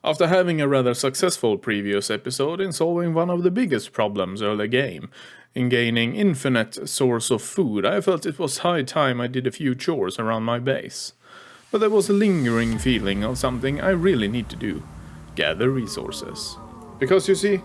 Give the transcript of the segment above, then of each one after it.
After having a rather successful previous episode in solving one of the biggest problems early game, in gaining infinite source of food, I felt it was high time I did a few chores around my base. But there was a lingering feeling of something I really need to do: gather resources. Because you see,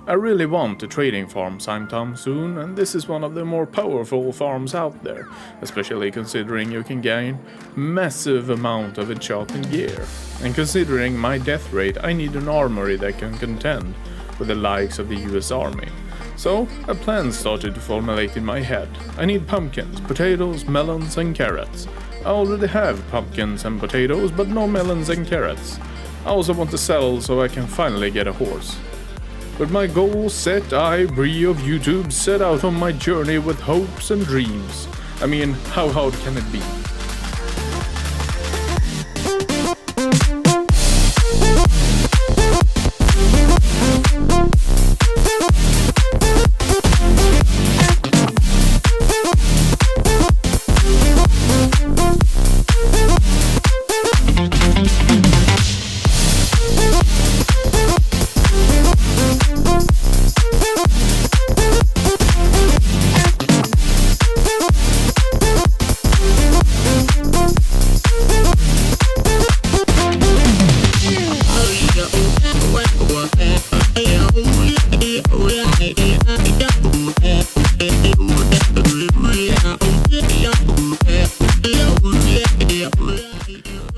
I really want a trading farm sometime soon, and this is one of the more powerful farms out there, especially considering you can gain massive amount of enchanting gear. And considering my death rate, I need an armory that can contend with the likes of the US Army. So, a plan started to formulate in my head. I need pumpkins, potatoes, melons and carrots. I already have pumpkins and potatoes, but no melons and carrots. I also want to sell so I can finally get a horse. With my goal set, I, Bree of YouTube, set out on my journey with hopes and dreams. I mean, how hard can it be?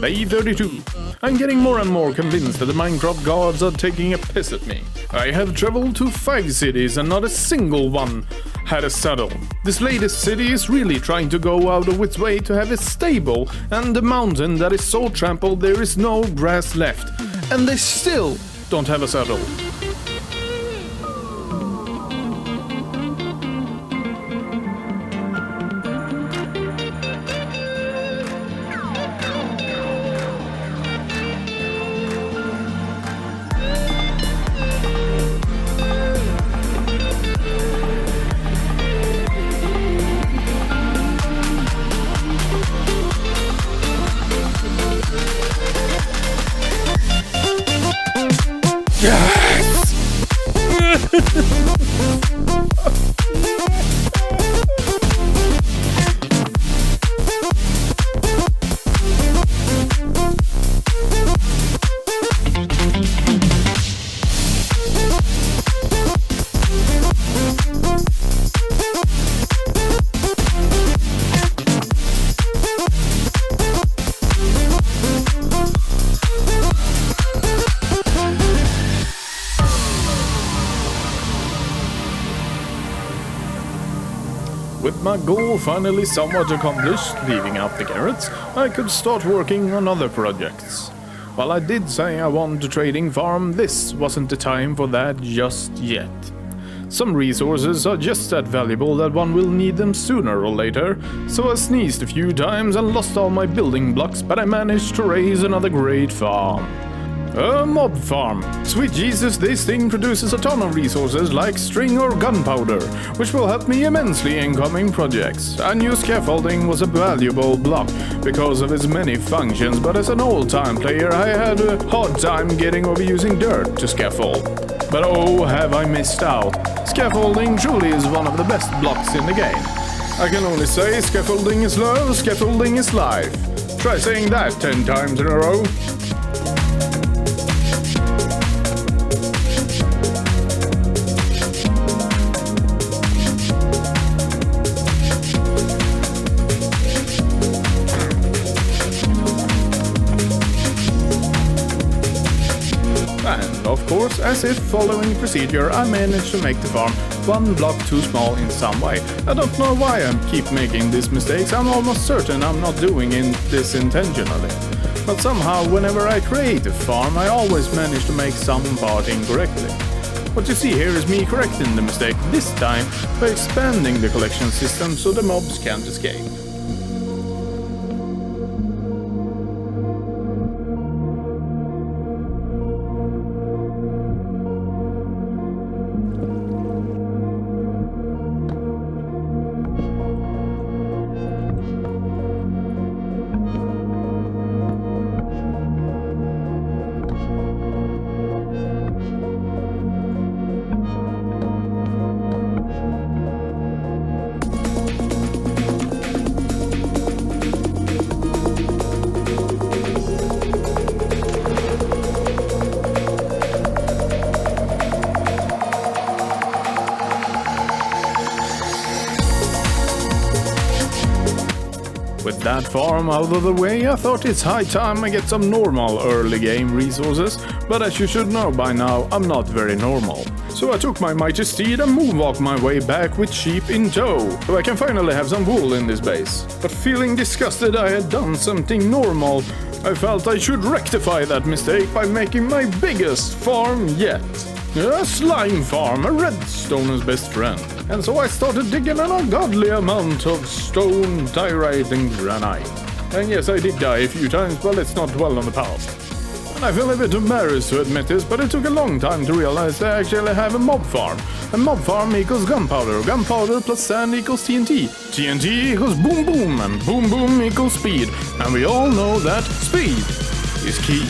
Day 32. I'm getting more and more convinced that the Minecraft gods are taking a piss at me. I have traveled to 5 cities and not a single one had a saddle. This latest city is really trying to go out of its way to have a stable, and a mountain that is so trampled there is no grass left. And they still don't have a saddle. With my goal finally somewhat accomplished, leaving out the carrots, I could start working on other projects. While I did say I want a trading farm, this wasn't the time for that just yet. Some resources are just that valuable that one will need them sooner or later, so I sneezed a few times and lost all my building blocks, but I managed to raise another great farm. A mob farm. Sweet Jesus, this thing produces a ton of resources like string or gunpowder, which will help me immensely in coming projects. I knew scaffolding was a valuable block because of its many functions, but as an old-time player I had a hard time getting over using dirt to scaffold. But oh, have I missed out. Scaffolding truly is one of the best blocks in the game. I can only say scaffolding is love, scaffolding is life. Try saying that 10 times in a row. And of course, as if following procedure, I managed to make the farm one block too small in some way. I don't know why I keep making these mistakes. I'm almost certain I'm not doing this intentionally. But somehow, whenever I create a farm, I always manage to make some part incorrectly. What you see here is me correcting the mistake, this time by expanding the collection system so the mobs can't escape. that farm out of the way, I thought it's high time I get some normal early game resources, but as you should know by now, I'm not very normal. So I took my mighty steed and moonwalked my way back with sheep in tow, so I can finally have some wool in this base. But feeling disgusted I had done something normal, I felt I should rectify that mistake by making my biggest farm yet. A slime farm, a redstoner's best friend. And so I started digging an ungodly amount of stone, diorite and granite. And yes, I did die a few times, but let's not dwell on the past. And I feel a bit embarrassed to admit this, but it took a long time to realize that I actually have a mob farm. A mob farm equals gunpowder, gunpowder plus sand equals TNT. TNT equals boom boom, and boom boom equals speed. And we all know that speed is key.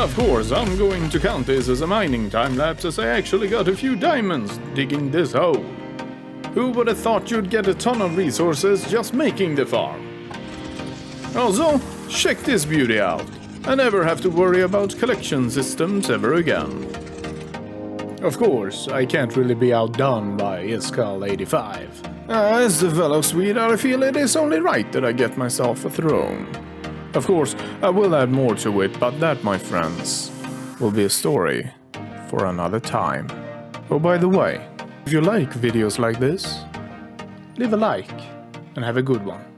Of course, I'm going to count this as a mining time-lapse as I actually got a few diamonds digging this hole. Who would have thought you'd get a ton of resources just making the farm? Also, check this beauty out. I never have to worry about collection systems ever again. Of course, I can't really be outdone by Iskal85. As the fellow Swede, I feel it is only right that I get myself a throne. Of course, I will add more to it, but that, my friends, will be a story for another time. Oh, by the way, if you like videos like this, leave a like and have a good one.